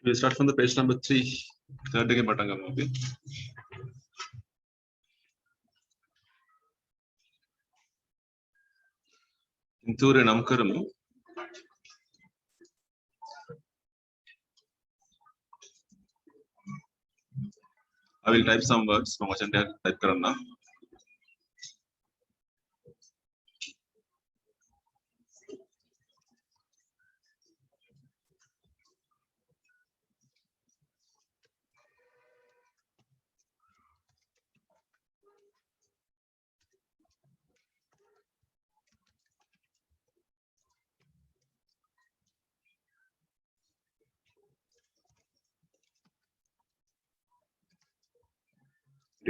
We'll start from the page number 3. Third again පටන් ගමු අපි. පින්තූරේ නම් කරමු. I will type some words. මම වචන ටික type කරන්න.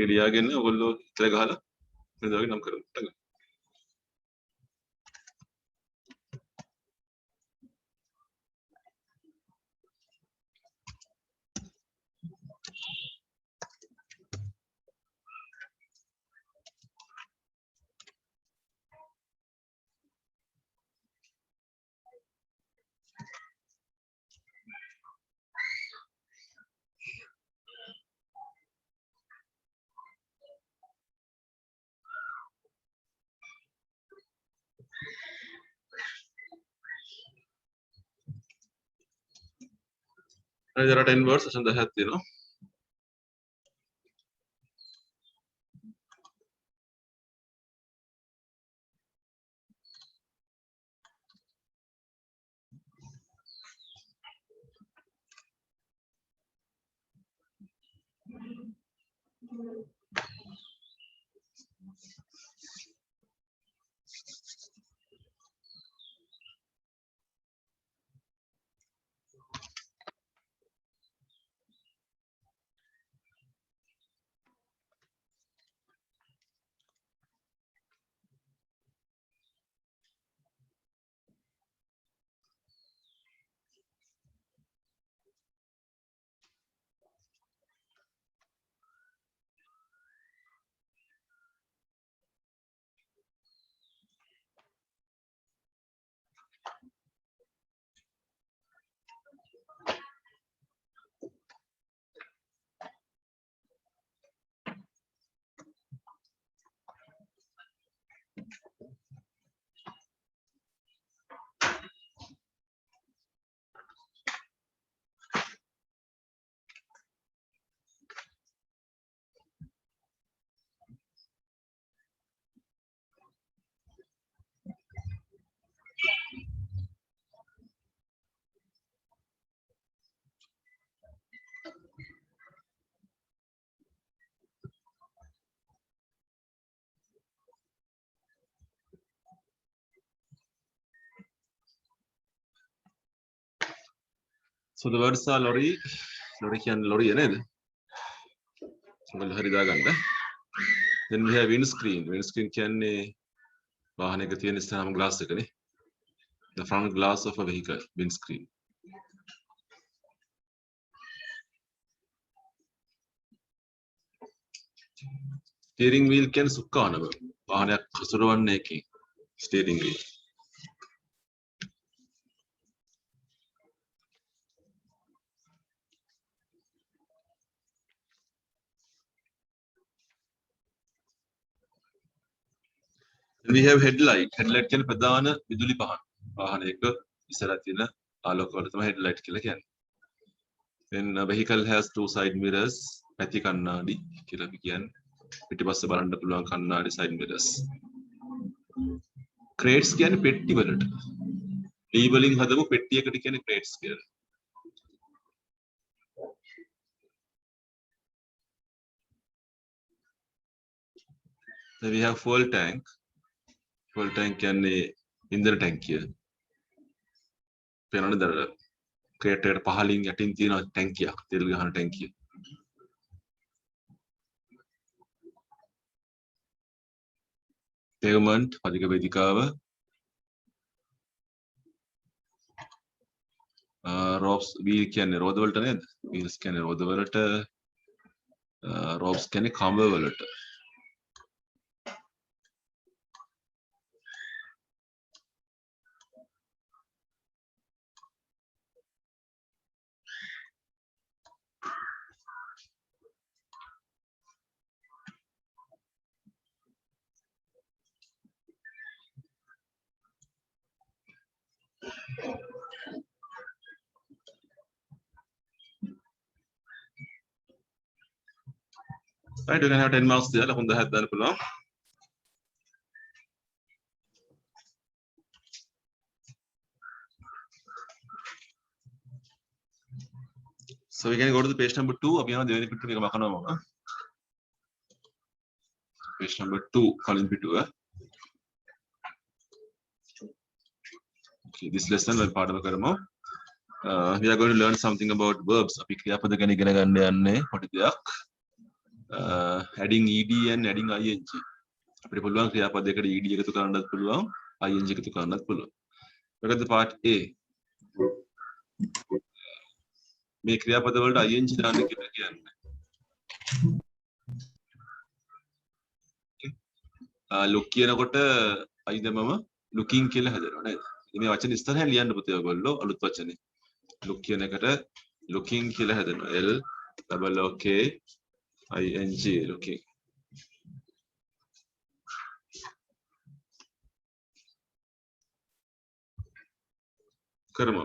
ලියාගෙන ඔයගොල්ලෝ ඉතල ගහලා මෙන්න වගේ නම් කරමු. There are 10 words වචන 10ක් තියෙනවා. So the words are lorry. Lorry කියන්නේ lorry නේද? ඔයගොල්ලෝ හරි දාගන්න. Then we have windscreen. Windscreen කියන්නේ වාහනයක තියෙන ඉස්සරහම glass එකනේ. The front glass of a vehicle, windscreen. Steering wheel කියන්නේ සුක්කානව. වාහනයක් හසුරවන්න එකේ steering wheel. We have headlight. Headlight කියන්නේ ප්‍රධාන විදුලි පහන. වාහනයක ඉස්සරහ තියෙන ආලෝක වල තමයි headlight කියලා කියන්නේ. Then a vehicle has two side mirrors. පැති කණ්ණාඩි කියලා අපි කියන්නේ. පිටිපස්ස බලන්න පුළුවන් කණ්ණාඩි side mirrors. Crates කියන්නේ පෙට්ටි වලට. දී වලින් හදපු පෙට්ටියකට කියන්නේ crates කියලා. Then we have fuel tank. Fuel tank කියන්නේ ඉන්ධන ටැංකිය. පේනවද දර ක්‍රේට් එකට පහලින් යටින් තියෙන ටැංකියක්, තෙල් ගහන ටැංකිය. Pavement පදික වේදිකාව. Ropes wheel කියන්නේ රෝද වලට නේද? wheels කියන්නේ රෝද වලට. ropes කියන්නේ කඹ වලට. Right, you can have 10 marks there. ලකුණු 10ක් දාන්න පුළුවන්. So we can go to the page number 2. අපි යනවා දෙවෙනි පිටුව එක මකනවා මම. Page number 2 කලින් පිටුව. Okay, this lesson වල පාඩම කරමු. We are going to learn something about verbs. අපි ක්‍රියාපද ගැන ඉගෙන ගන්න යන්නේ පොඩි දෙයක්. Adding ed and adding ing. අපිට පුළුවන් ක්‍රියාපදයකට ed එකතු කරන්නත් පුළුවන්, ing එකතු කරන්නත් පුළුවන්. Look at the part A. මේ ක්‍රියාපද වලට ing දාන්න කියලා කියන්නේ. look කියනකොට I දැමම looking කියලා හැදෙනවා නේද? මේ වචන ඉස්සරහින් ලියන්න පුතේ ඔයගොල්ලෝ අලුත් වචනේ. look කියන එකට looking කියලා හැදෙනවා. L double O K I N G looking. කරමු.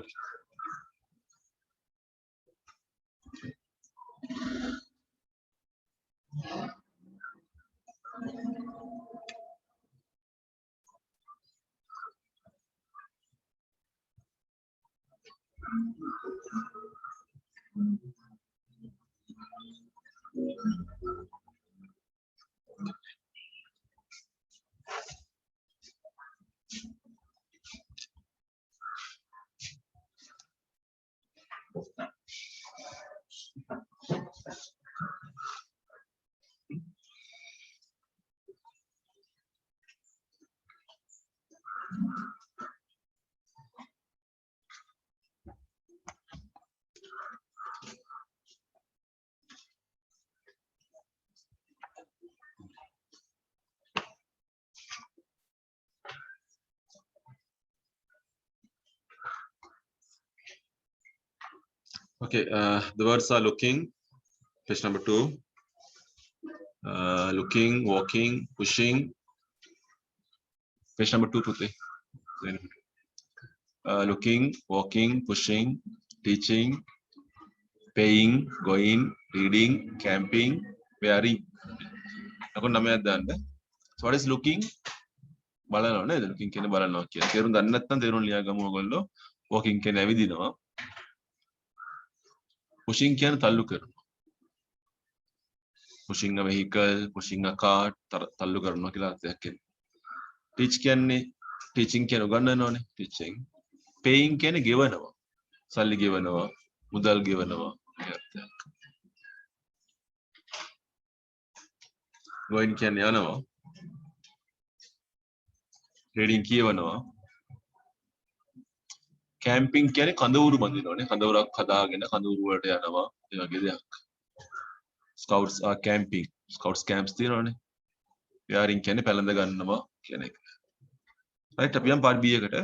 Okay, the words are looking, page number 2. Looking, walking, pushing. Page number 2, Puti. Looking, walking, pushing, teaching, paying, going, reading, camping, wearing. So what is looking? බලනවා නේද? looking කියන්නේ බලනවා කියලා. තේරුම් ගන්න නැත්නම් තේරුම් ලියා ගමු ඔයගොල්ලෝ. walking කියන්නේ ඇවිදිනවා. pushing කියන්නේ තල්ලු කරනවා. pushing a vehicle, pushing a cart, තල්ලු කරනවා කියලා අර්ථයක් එන්නේ. teach කියන්නේ teaching කියන උගන්වනවානේ teaching. paying කියන්නේ ගෙවනවා. සල්ලි ගෙවනවා, මුදල් ගෙවනවා ඒ අර්ථයක්. going කියන්නේ යනවා. reading කියවනවා. camping කියන්නේ කඳවුරු බඳිනවානේ. කඳවුරක් හදාගෙන කඳවුරු වලට යනවා. ඒ වගේ දෙයක්. Scouts are camping. Scouts camps තියෙනවානේ. wearing කියන්නේ පැලඳ ගන්නවා කියන එක. right අපි යම් part B එකට.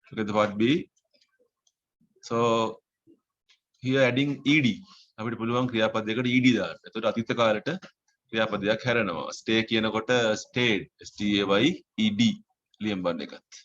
look at the part B. So here adding ed. අපිට පුළුවන් ක්‍රියාපදයකට ed දාන්න. එතකොට අතීත කාලෙට ක්‍රියාපදයක් හැරෙනවා. stay කියනකොට stayed S T A Y E D ලියම් බන්න එකත්.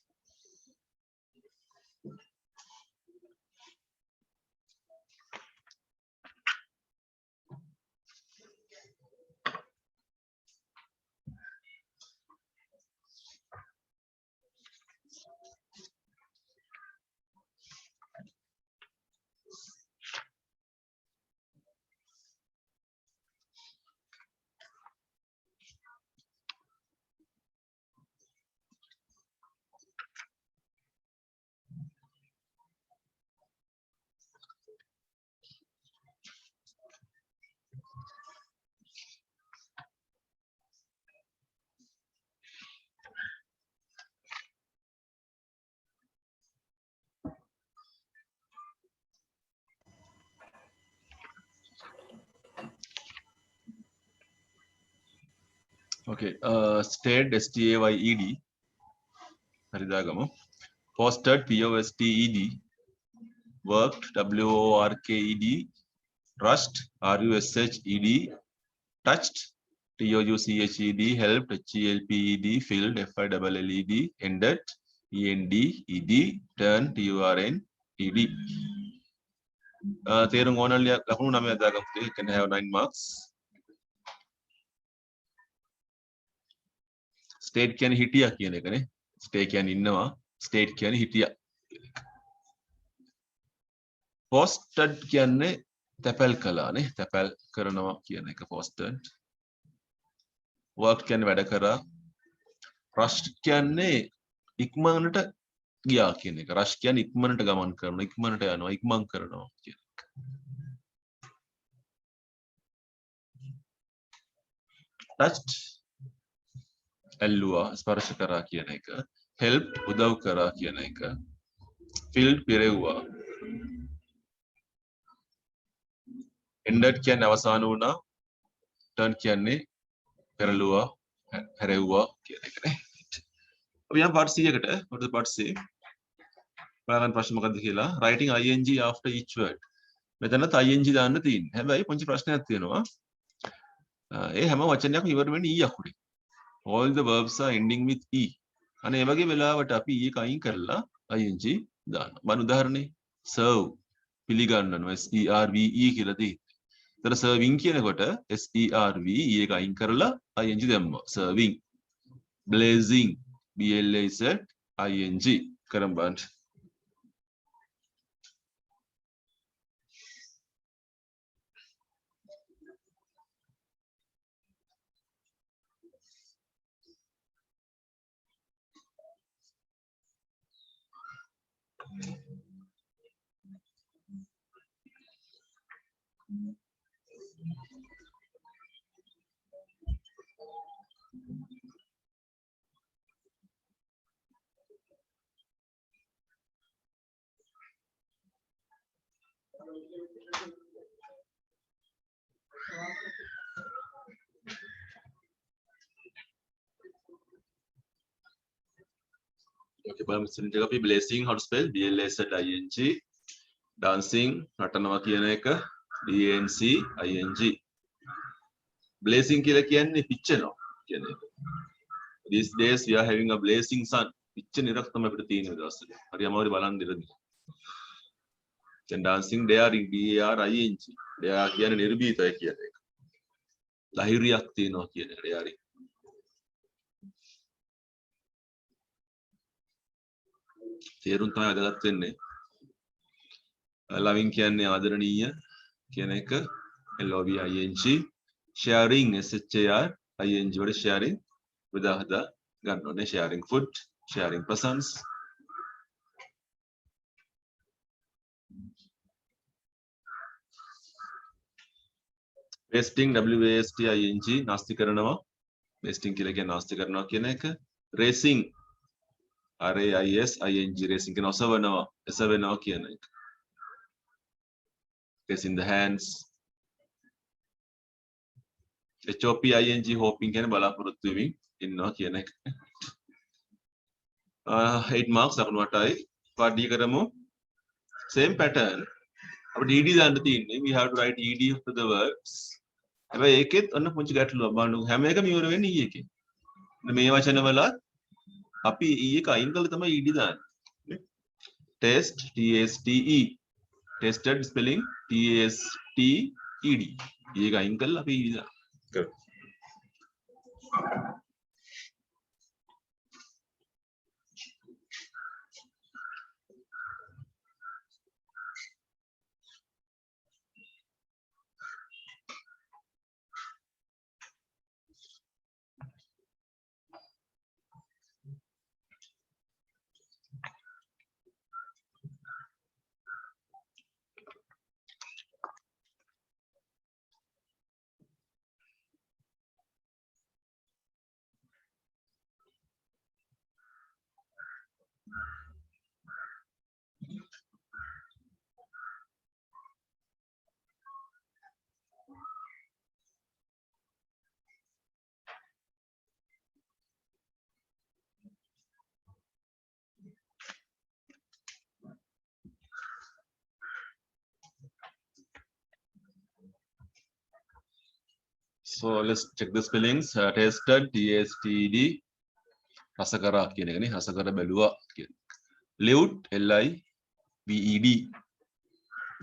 Okay, stayed S T A Y E D. හරිදාගමු. posted P O S T E D. worked W O R K E D. rushed R U S H E D. touched T O U C H E D. helped H E L P E D. filled F I L L E D. ended END, ED, turn, TURN, ED. තේරුම් ඕනල්ලිය ලකුණු 9ක් දාගමු. You can have 9 marks. State කියන්නේ හිටියා කියන එකනේ. Stay කියන්නේ ඉන්නවා. State කියන්නේ හිටියා. Posted කියන්නේ තැපැල් කළානේ. තැපැල් කරනවා කියන එක posted. Work කියන්නේ වැඩ කරා. Rush කියන්නේ ඉක්මනට ගියා කියන එක. Rush කියන්නේ ඉක්මනට ගමන් කරනවා, ඉක්මනට යනවා, ඉක්මන් කරනවා කියන එක. Touched ඇල්ලුවා, ස්පර්ශ කරා කියන එක. Help උදව් කරා කියන එක. Filled පිරෙව්වා. Ended කියන්නේ අවසන් වුණා. Turn කියන්නේ පෙරළුවා, හැරෙව්වා කියන එකනේ. අපි යම් part C එකට. what is part C? බලන්න ප්‍රශ්න මොකද්ද කියලා. Writing ing after each word. මෙතනත් ing දාන්න තියෙන්නේ. හැබැයි පුංචි ප්‍රශ්නයක් තියෙනවා. ඒ හැම වචනයක්ම ඉවර වෙන්නේ e අකුරින්. All the verbs are ending with e. අනේ ඒ වගේ වෙලාවට අපි e එක අයින් කරලා ing දානවා. මම උදාහරණේ serve පිළිගන්නනවා SERVE කියලා තියෙන්නේ. ඒතර serving කියනකොට SERVE එක අයින් කරලා ing දැම්මා. serving. blazing BLAZING කරන් බලන්න. Okay, බලමු ඉස්සරින් ටික අපි blazing how to spell BLAZING. dancing නටනවා කියන එක DANCING. blazing කියලා කියන්නේ පිච්චෙනවා කියන එක. These days we are having a blazing sun. පිච්චෙන ඉරක් තමයි අපිට තියෙන දවස්වල. හරි අමාරු බලන්න ඉරදී. දැන් dancing daring DARING. dare කියන්නේ නිර්භීතය කියන එක. ධෛර්යයක් තියෙනවා කියන එක daring. තේරුම් තමයි අදගත් වෙන්නේ. loving කියන්නේ ආදරණීය කියන එක LOVING. sharing SHARING වල sharing උදාහරණ ගන්න ඕනේ. sharing food, sharing persons. wasting WASTING නාස්ති කරනවා. wasting කියලා කියන්නේ නාස්ති කරනවා කියන එක. racing RAISING racing කියන ඔසවනවා, එසවෙනවා කියන එක. Place in the hands. HOPING hoping කියන්නේ බලාපොරොත්තු වෙමින් ඉන්නවා කියන එක. 8 marks ලකුණු 8යි. part D කරමු. same pattern. අපිට ED දාන්න තියෙන්නේ. we have to write ED after the verbs. හැබැයි ඒකෙත් ඔන්න පුංචි ගැටලුවක් බලන්න. හැම එකම ඉවර වෙන්නේ E එකෙන්. මේ වචනවල අපි E එක අයින් කළා තමයි ED දාන්නේ. test TSTE. tested spelling TSTED. E එක අයින් කළා අපි ED දානවා. Good. So let's check the spellings. Tested, TSTD. රස කරා කියන එකනේ රස කර බැලුවා කියන. lived lived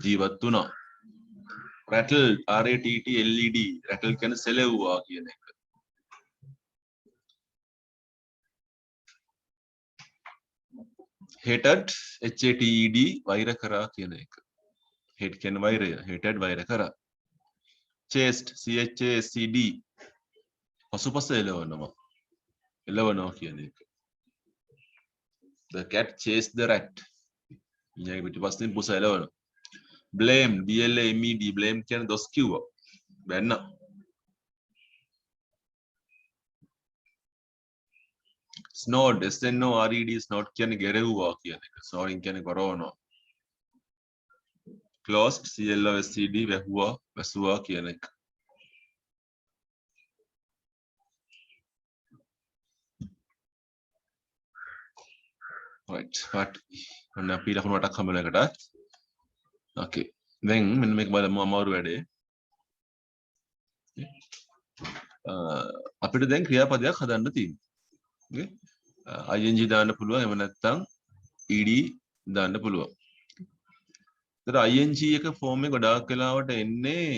ජීවත් වුණා. rattled rattled rattle කියන්නේ සෙලෙව්වා කියන එක. hated hated වෛර කරා කියන එක. hate කියන්නේ වෛරය. hated වෛර කරා. chased chased පසුපස එළවනවා. එළවනවා කියන එක. the cat chased the rat. ඊයේ පිටිපස්සෙන් පුස එළවනවා. blame blamed blame කියන්නේ දොස් කිව්වා. බැන්න. snored snored snort කියන්නේ ගැරෙව්වා කියන එක. snoring කියන්නේ ගොරවනවා. closed closed වැහුවා වැසුවා කියන එක. right but ඔන්න අපි ලකුණු 8ක් හම්බ වෙනකටත් okay දැන් මෙන්න මේක බලමු අමාරු වැඩේ අපිට දැන් ක්‍රියාපදයක් හදන්න තියෙනවා ing දාන්න පුළුවන් එහෙම නැත්නම් ed දාන්න පුළුවන් ඒතර ing එක ෆෝම් එක ගොඩාක් වෙලාවට එන්නේ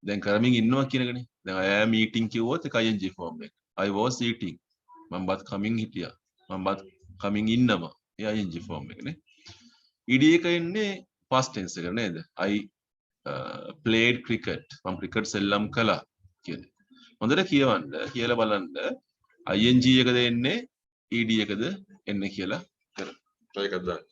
දැන් කරමින් ඉන්නවා කියන එකනේ දැන් I am eating කිව්වොත් ඒක ing ෆෝම් එක I was eating මම බත් කමින් හිටියා මම බත් කමින් ඉන්නවා ඒ ing ෆෝම් එකනේ ed එක එන්නේ past tense එක නේද I played cricket මම ක්‍රිකට් සෙල්ලම් කළා කියන්නේ හොඳට කියවන්න කියලා බලන්න ing එකද එන්නේ ed එකද එන්නේ කියලා කරමු try එකක් දාන්න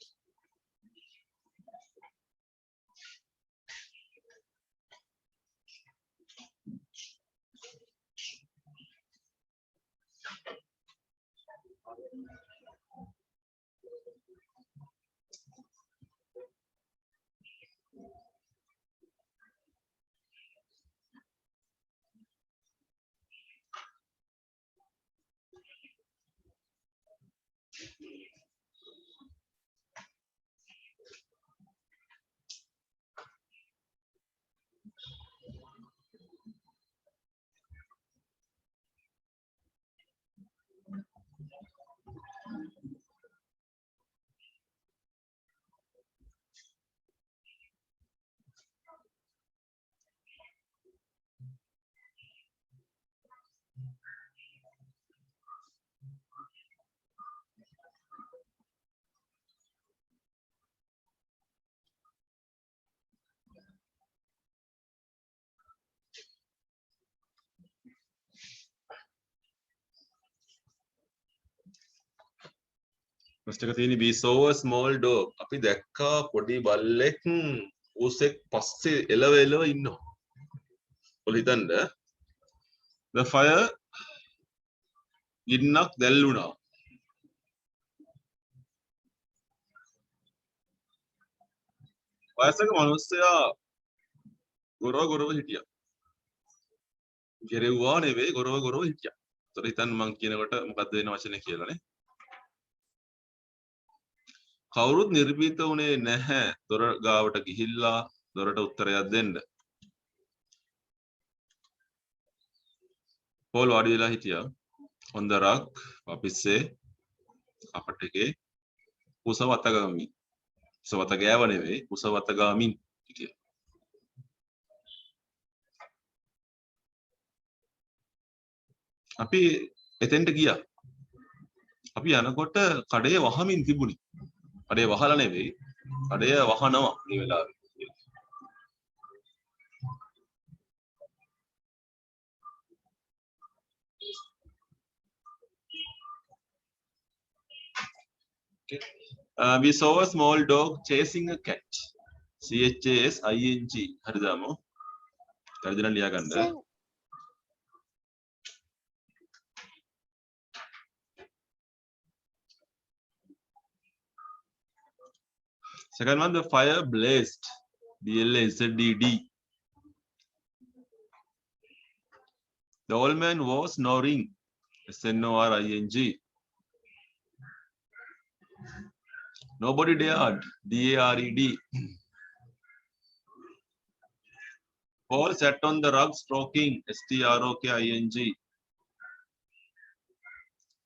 First එක තියෙන්නේ we saw a small dog. අපි දැක්කා පොඩි බල්ලෙක් ඌසෙක් පස්සේ එලව එලව ඉන්නවා. ඔල හිතන්න the fire ගින්නක් දැල්ුණා. වයසක මිනිස්සයා ගොරව හිටියා. ගෙරෙව්වා නෙවෙයි ගොරව හිටියා. ඒතර හිතන්න මං කියනකොට මොකද්ද වෙන වචනේ කියලානේ. කවුරුත් නිර්භීත වුණේ නැහැ දොර ගාවට ගිහිල්ලා දොරට උත්තරයක් දෙන්න. පෝල් වාඩි වෙලා හිටියා. on the rug අපිස්සේ අපට එකේ කුසවත ගාමින්. කුසවත ගෑව නෙවෙයි කුසවත ගාමින් හිටියා. අපි එතෙන්ට ගියා. අපි යනකොට කඩේ වහමින් තිබුණි. කඩේ වහලා නෙවෙයි කඩේ වහනවා මේ වෙලාවේ. We saw a small dog chasing a cat. CHASING. හරිදාමු. හරිදන ලියා ගන්න. Second one, the fire blazed. BLAZED. The old man was snoring. SNORING. Nobody dared. DARED. Paul sat on the rug stroking. STROKING.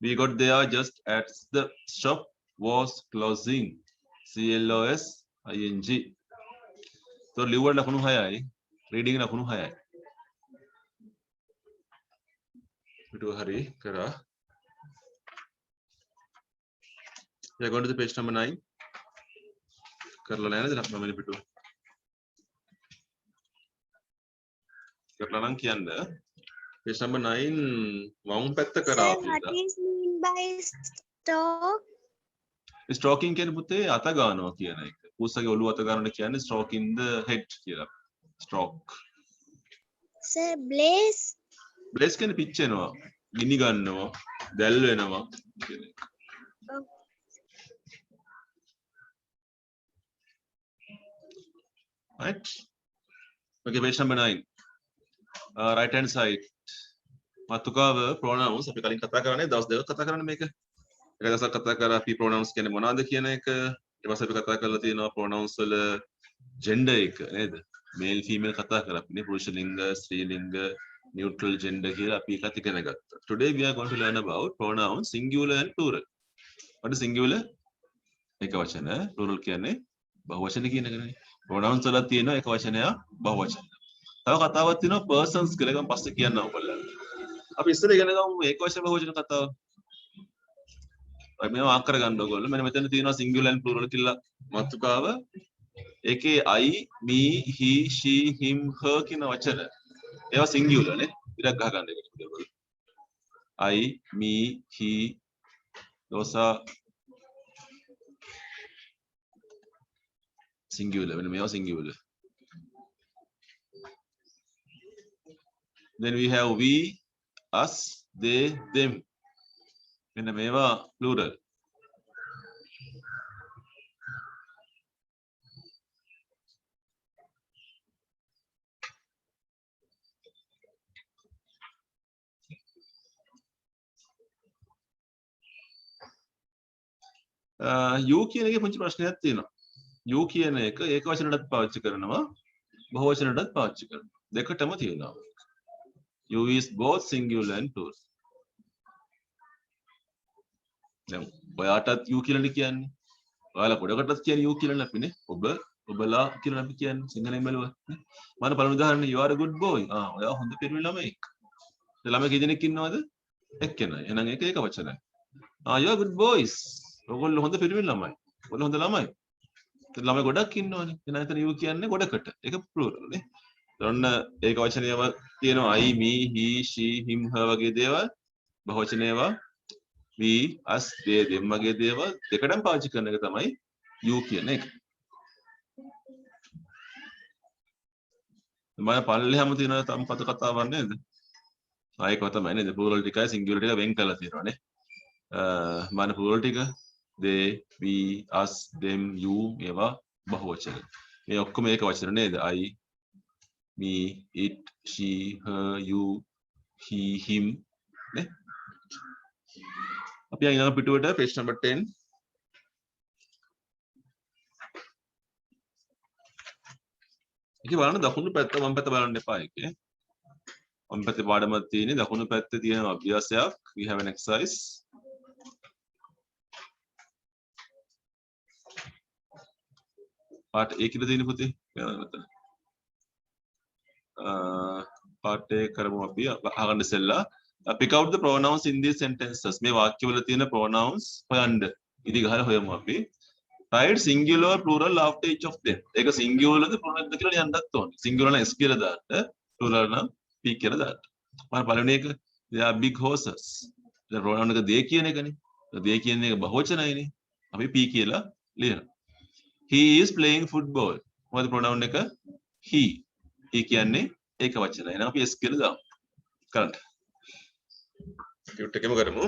We got there just as the shop was closing. CLOSING. So ලිව්වට ලකුණු 6යි. reading ලකුණු 6යි. පිටුව හරි කරා. We are going to the page number 9. කරලා නැහැ නේද 9 වෙනි පිටුව. කරලා නම් කියන්න. Page number 9 වම් පැත්ත කරා අපි. What is mean by stroke? Stroking කියන්නේ පුතේ අත ගන්නවා කියන එක. කුස්සගේ ඔළුව අත ගන්නට කියන්නේ stroke in the head කියලා. Stroke. Sir, blaze. Blaze කියන්නේ පිච්චෙනවා, ගිනි ගන්නවා, දැල් වෙනවා කියන එක. Right? Okay, page number 9. Right hand side. මාතෘකාව pronouns අපි කලින් කතා කරන්නේ දවස් දෙකක් කතා කරන්නේ මේක. එක දවසක් කතා කරා අපි pronouns කියන්නේ මොනවද කියන එක. ඊට පස්සේ අපි කතා කරලා තියෙනවා pronouns වල gender එක නේද? male female කතා කරා අපි නේ පුරුෂ ලිංග, ස්ත්‍රී ලිංග, neutral gender කියලා අපි එකත් ඉගෙන ගත්තා. Today we are going to learn about pronouns singular and plural. What is singular? එක වචන, plural කියන්නේ බහුවචන කියන එකනේ. pronouns වල තියෙනවා එක වචනයක් බහුවචන. තව කතාවක් තියෙනවා persons කියලා එකම පස්සේ කියන්නම් ඔයගොල්ලන්ට. අපි ඉස්සර ඉගෙන ගමු ඒක වචන බහුවචන කතාව. අපි මේවා ආක් කරගන්න ඕගොල්ලෝ. මෙන්න මෙතන තියෙනවා singular and plural කියලා මාතෘකාව. ඒකේ I, me, he, she, him, her කියන වචන. ඒවා singular නේ. ඉරක් ගහ ගන්න එක ඔයගොල්ලෝ. I, me, he, those are singular. මෙන්න මේවා singular. Then we have we, us, they, them. මෙන්න මේවා plural. you කියන එකේ පුංචි ප්‍රශ්නයක් තියෙනවා. you කියන එක ඒක වචනයටත් පාවිච්චි කරනවා බහුවචනයටත් පාවිච්චි කරනවා. දෙකටම තියෙනවා. you is both singular and plural. දැන් ඔයාටත් you කියලානේ කියන්නේ. ඔයාලා පොඩකටත් කියන්නේ you කියලානේ අපිනේ. ඔබ ඔබලා කියලා අපි කියන්නේ සිංහලෙන් බැලුවා. මම පළවෙනි උදාහරණය you are a good boy. ඔයා හොඳ පිරිමි ළමයෙක්. ඒ ළමයි කී දෙනෙක් ඉන්නවද? එක්කෙනයි. එහෙනම් ඒක ඒක වචනයි. you are good boys. ඔයගොල්ලෝ හොඳ පිරිමි ළමයි. ඔයගොල්ලෝ හොඳ ළමයි. ඒ ළමයි ගොඩක් ඉන්නවනේ. එහෙනම් එතන you කියන්නේ ගොඩකට. ඒක plural නේ. ඔන්න ඒක වචනයම තියෙනවා I, me, he, she, him, her වගේ දේවල්. බහුවචනේවා we, us, they, them වගේ දේවල් දෙකටම පාවිච්චි කරන එක තමයි you කියන එක. මම පල්ලෙහාම තියෙන තම පද කතාවක් නේද? ආයෙක තමයි නේද? plural ටිකයි singular ටික වෙන් කරලා තියෙනවා නේ. මම plural ටික they, we, us, them, you මේවා බහුවචන. මේ ඔක්කොම ඒක වචන නේද? I, me, it, she, her, you, he, him නේ? අපි ඊළඟ පිටුවට page number 10. ඒකේ බලන්න දකුණු පැත්ත වම් පැත්ත බලන්න එපා ඒකේ. වම් පැත්තේ පාඩමක් තියෙන්නේ දකුණු පැත්තේ තියෙන අභ්‍යාසයක්. We have an exercise. පාඩ ඒකද තියෙන පුතේ. මෙතන. පාඩ එක කරමු අපි අහගන්න ඉස්සෙල්ලා. Pick out the pronouns in these sentences. මේ වාක්‍යවල තියෙන pronouns හොයන්න. ඉදි ගහලා හොයමු අපි. Write singular plural after each of them. ඒක singular ද plural ද කියලා ලියන්නත් ඕනේ. singular නම් s කියලා දාන්න, plural නම් p කියලා දාන්න. මම පළවෙනි එක they are big horses. දැන් pronoun එක they කියන එකනේ. they කියන එක බහුවචනයිනේ. අපි p කියලා ලියනවා. He is playing football. මොකද pronoun එක he. he කියන්නේ ඒක වචනයි. එහෙනම් අපි s කියලා දාමු. කරන්න. එකම කරමු.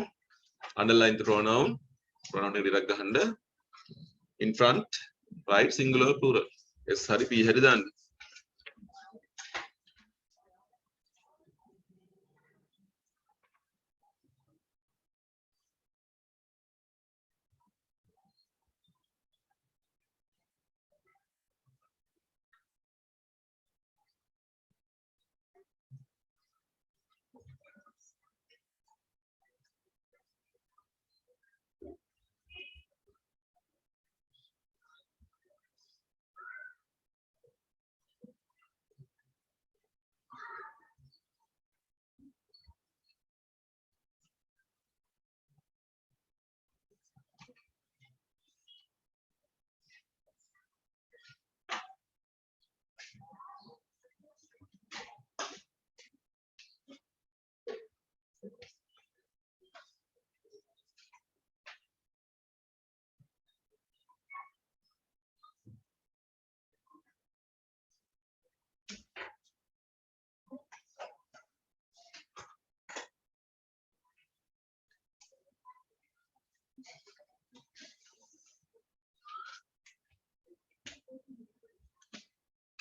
Underline the pronoun. pronoun එක ඉරක් ගහන්න. In front, right singular plural. S hari p hari දාන්න.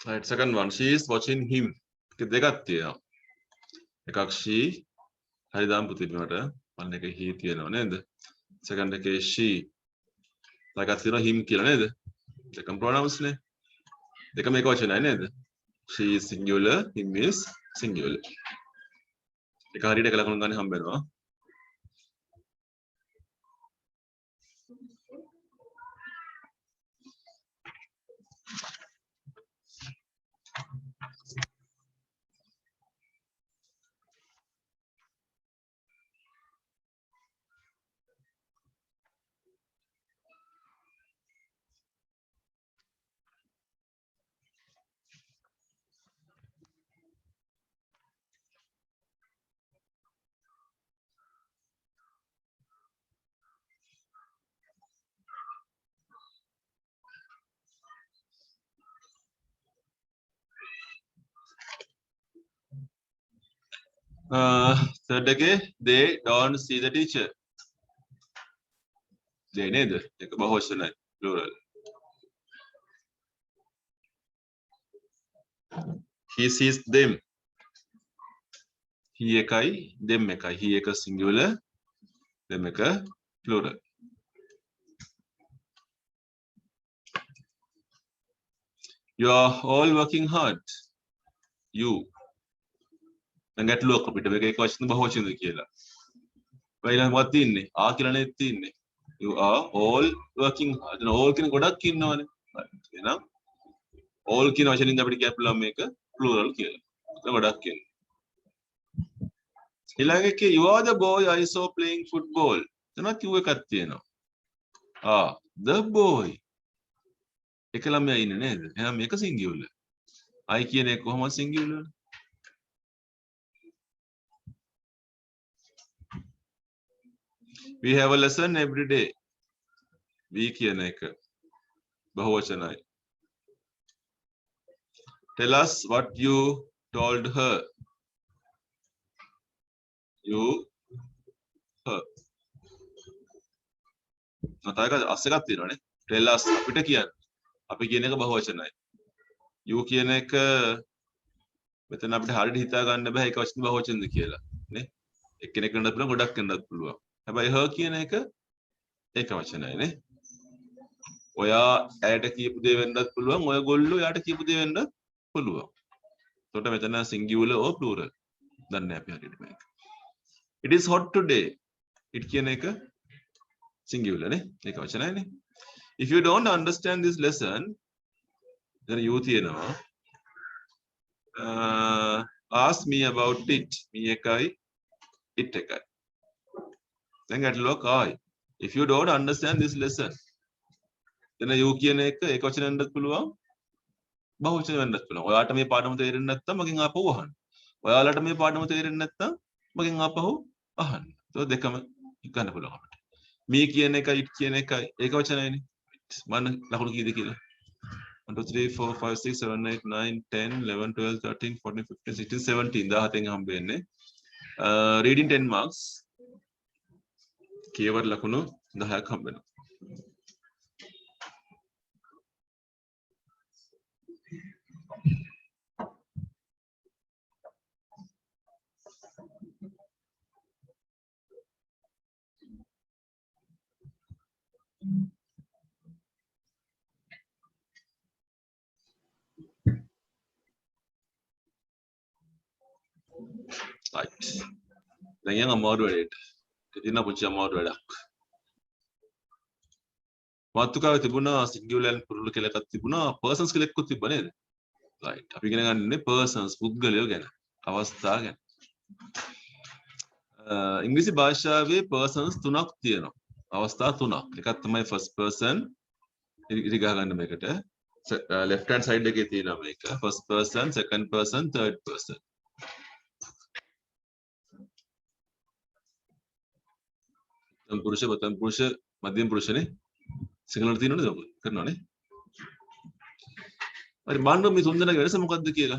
Right, second one. She is watching him. දෙකක් තියෙනවා. එකක් she හරි දාන්න පුතේ මට. one එකේ he තියෙනවා නේද? second එකේ she like තියෙනවා him කියලා නේද? දෙකම pronouns නේ. දෙකම එක වචනයි නේද? she is singular, him is singular. එක හරියට එක ලකුණු ගන්න හම්බ වෙනවා. third එකේ they don't see the teacher. they නේද? ඒක බහුවචනයි plural. he sees them. he එකයි them එකයි. he එක singular, them එක plural. You are all working hard. You දැන් ගැටලුවක් අපිට මේක එක වචන බහුවචනද කියලා. වෙයිලා මොකක්ද තියෙන්නේ? ආ කියලා නේ තියෙන්නේ. You are all working hard. දැන් all කියන ගොඩක් ඉන්නවනේ. එහෙනම් all කියන වචනින්ද අපිට කියන්න පුළුවන් මේක plural කියලා. ඒක ගොඩක් කියන්නේ. ඊළඟ එකේ you are the boy I saw playing football. එතනත් you එකක් තියෙනවා. the boy. එක ළමයා ඉන්නේ නේද? එහෙනම් මේක singular. I කියන එක කොහොමද singular? We have a lesson every day. We කියන එක බහුවචනයි. Tell us what you told her. You her. මතක අස්සකක් තියෙනවනේ. Tell us අපිට කියන්න. අපි කියන එක බහුවචනයි. You කියන එක මෙතන අපිට හරියට හිතා ගන්න බෑ ඒක වචන බහුවචනද කියලා නේ. එක්කෙනෙක් වෙන්නත් පුළුවන් ගොඩක් වෙන්නත් පුළුවන්. හැබැයි her කියන එක ඒක වචනයි නේ. ඔයා ඇයට කියපු දේ වෙන්නත් පුළුවන්. ඔයගොල්ලෝ යාට කියපු දේ වෙන්නත් පුළුවන්. එතකොට මෙතන singular or plural. දන්නේ අපි හරියට මේක. It is hot today. it කියන එක singular නේ. ඒක වචනයි නේ. If you don't understand this lesson, then you තියෙනවා. Ask me about it. me එකයි it එකයි. දැන් ගැටලුවක් ආයි. If you don't understand this lesson, then you කියන එක ඒක වචන වෙන්නත් පුළුවන්. බහුවචන වෙන්නත් පුළුවන්. ඔයාට මේ පාඩම තේරෙන්නේ නැත්නම් මගෙන් ආපහු අහන්න. ඔයාලට මේ පාඩම තේරෙන්නේ නැත්නම් මගෙන් ආපහු අහන්න. ඒක දෙකම ගන්න පුළුවන් අපිට. me කියන එකයි it කියන එකයි ඒක වචනයිනේ. මම ලකුණු කීයද කියලා? 1 2 3 4 5 6 7 8 9 10 11 12 13 14 15 16 17 17 හම්බ වෙන්නේ. reading 10 marks. කියවර ලකුණු 10ක් හම්බ වෙනවා. right. දැන් යන අමාරු වැඩේට. ඉතින් අපුච්චි අමාරු වැඩක්. මාතෘකාවේ තිබුණා singular and plural කියලා එකක් තිබුණා. persons කියලා එකක් තිබ්බ නේද? right. අපි ඉගෙන ගන්න ඉන්නේ persons පුද්ගලයෝ ගැන. අවස්ථා ගැන. ඉංග්‍රීසි භාෂාවේ persons තුනක් තියෙනවා. අවස්ථා තුනක්. එකක් තමයි first person. ඉරි ගහ ගන්න මේකට. left hand side එකේ තියෙනවා මේක. first person, second person, third person. පුරුෂ, ප්‍රථම පුරුෂ, මධ්‍යම පුරුෂනේ. සිංහලට තියෙනවද ඔක? කරනවනේ. හරි බලන්න මේ තුන් දෙනාගේ වෙනස මොකක්ද කියලා.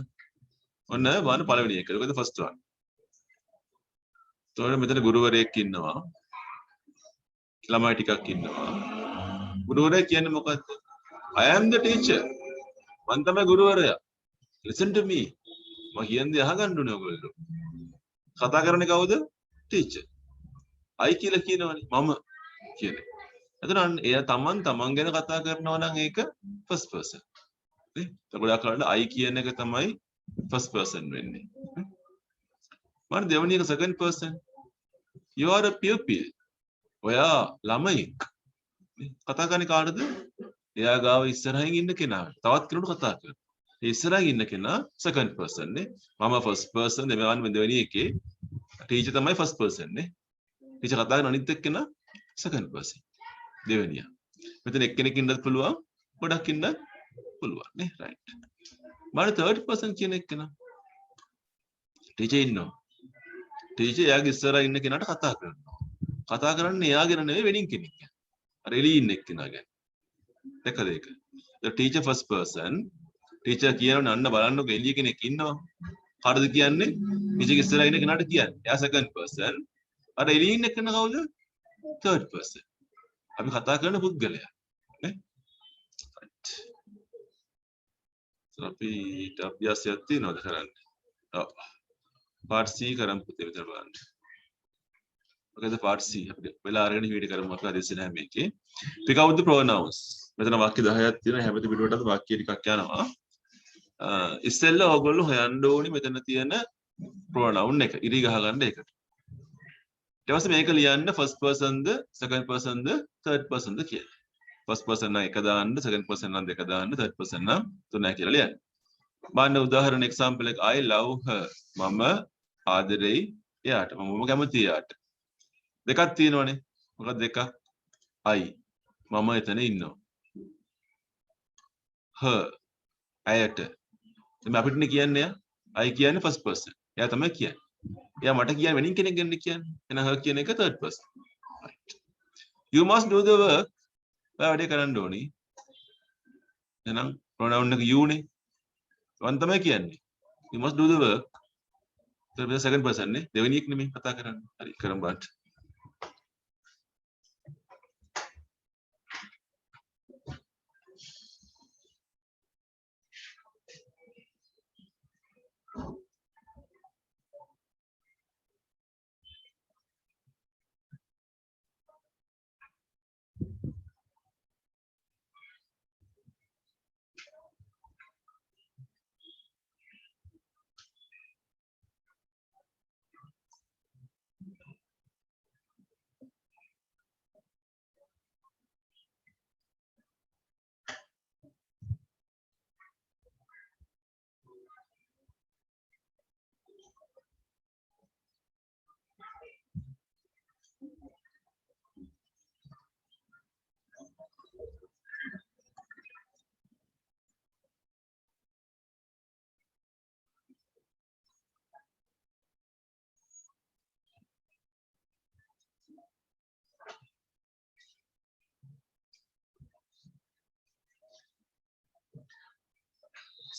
ඔන්න බලන්න පළවෙනි එක. ඒකද first one. තෝරන මෙතන ගුරුවරයෙක් ඉන්නවා. ළමයි ටිකක් ඉන්නවා. ගුරුවරයා කියන්නේ මොකද්ද? I am the teacher. මම තමයි ගුරුවරයා. listen to me. මම කියන්නේ අහගන්න ඕනේ ඔයගොල්ලෝ. කතා කරන්නේ කවුද? teacher. I කියලා කියනවනේ මම කියන්නේ. එතන එයා තමන් ගැන කතා කරනවා නම් ඒක first person. නේ? ගොඩාක් කරලා I කියන එක තමයි first person වෙන්නේ. මම දෙවෙනි එක second person. You are a pupil. ඔයා ළමයෙක්. කතා කරන්නේ කාටද? එයා ගාව ඉස්සරහින් ඉන්න කෙනාට. තවත් කෙනෙකුට කතා කරනවා. ඒ ඉස්සරහින් ඉන්න කෙනා second person නේ. මම first person දෙවෙනි එකේ teacher තමයි first person නේ. teacher කතා කරන අනිත් එක්කෙනා second person. දෙවෙනියා. මෙතන එක්කෙනෙක් ඉන්නත් පුළුවන්, ගොඩක් ඉන්නත් පුළුවන් නේ. right. මම third person කියන එක්කෙනා. teacher ඉන්නවා. teacher එයාගේ ඉස්සරහින් ඉන්න කෙනාට කතා කරනවා. කතා කරන්නේ එයා ගැන නෙවෙයි වෙනින් කෙනෙක් ගැන. අර එළියේ ඉන්න එක්කෙනා ගැන. දැක්කද ඒක? the teacher first person. teacher කියනවනේ අන්න බලන්නකො එළියේ කෙනෙක් ඉන්නවා. කාටද කියන්නේ? teacher ඉස්සරහින් ඉන්න කෙනාට කියන්නේ. එයා second person. අර එළියේ ඉන්න කෙනා කවුද? third person. අපි කතා කරන පුද්ගලයා නේ. right. අපිට අභ්‍යාසයක් තියෙනවද කරන්න? ඔව්. part C කරමු පුතේ විතර බලන්න. මොකද part C අපිට වෙලා අරගෙන හිවිඩ කරමු අපි අදිස්සේ නැහැ මේකේ. pick out the pronouns. මෙතන වාක්‍ය 10ක් තියෙනවා. හැමති පිටුවටත් වාක්‍ය ටිකක් යනවා. ඉස්සෙල්ලා ඔයගොල්ලෝ හොයන්න ඕනි මෙතන තියෙන pronoun එක. ඉරි ගහ ගන්න ඒකට. ඊට පස්සේ මේක ලියන්න first person ද second person ද third person ද කියලා. first person නම් එක දාන්න, second person නම් දෙක දාන්න, third person නම් තුනයි කියලා ලියන්න. බලන්න උදාහරණ example එක I love her. මම ආදරෙයි එයාට. මම කැමතියි එයාට. දෙකක් තියෙනවනේ. මොකක්ද දෙකක්? I. මම එතන ඉන්නවා. her. ඇයට. එතන අපිටනේ කියන්නේ I කියන්නේ first person. එයා තමයි කියන්නේ. එයා මට කියන්නේ වෙනින් කෙනෙක් ගැන කියන්නේ. එහෙනම් her කියන එක third person. right. You must do the work. ඔයා වැඩේ කරන්න ඕනි. එහෙනම් pronoun එක you නේ. වන් තමයි කියන්නේ. You must do the work. ඊට second person නේ. දෙවෙනි එක නෙමෙයි කතා කරන්නේ. හරි කරමු බලන්න.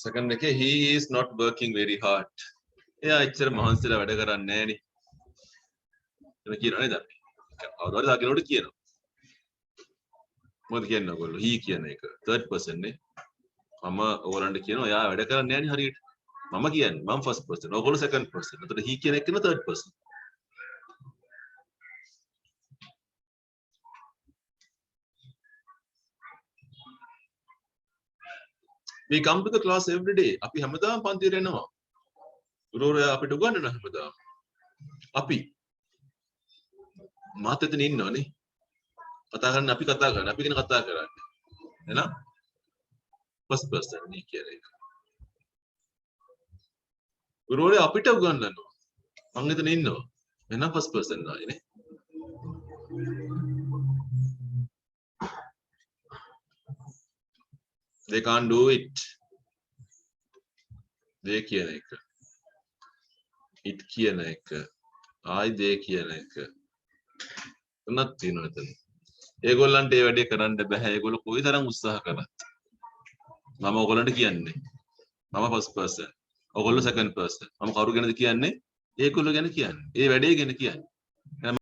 second එකේ he is not working very hard. එයා එච්චර මහන්සිලා වැඩ කරන්නේ නැහැ නේ. එතන කියනවා නේද අපි? කවුරුහරි දාගෙනට කියනවා. මොකද කියන්නේ ඔයගොල්ලෝ? he කියන එක third person නේ. මම ඕගොල්ලන්ට කියනවා එයා වැඩ කරන්නේ නැහැ නේ හරියට. මම කියන්නේ මම first person. ඔයගොල්ලෝ second person. එතකොට he කියන එක නේ third person. we come to the class every day. අපි හැමදාම පන්තියට එනවා. ගුරුවරයා අපිට උගන්වනවා හැමදාම. අපි මාත් එතන ඉන්නවනේ. කතා කරන්නේ අපි කතා කරන්නේ. අපි ගැන කතා කරන්නේ. එහෙනම් first person නේ කියලා එක. ගුරුවරයා අපිට උගන්වනවා. මම එතන ඉන්නවා. එහෙනම් first person නායිනේ. they can't do it. they කියන එක. it කියන එක. I they කියන එක. තුනක් තියෙනවා එතන. ඒගොල්ලන්ට ඒ වැඩේ කරන්න බෑ. ඒගොල්ලෝ කොයිතරම් උත්සාහ කරත්. මම ඕගොල්ලන්ට කියන්නේ. මම first person. ඕගොල්ලෝ second person. මම කවුරු ගැනද කියන්නේ? ඒගොල්ලෝ ගැන කියන්නේ. ඒ වැඩේ ගැන කියන්නේ.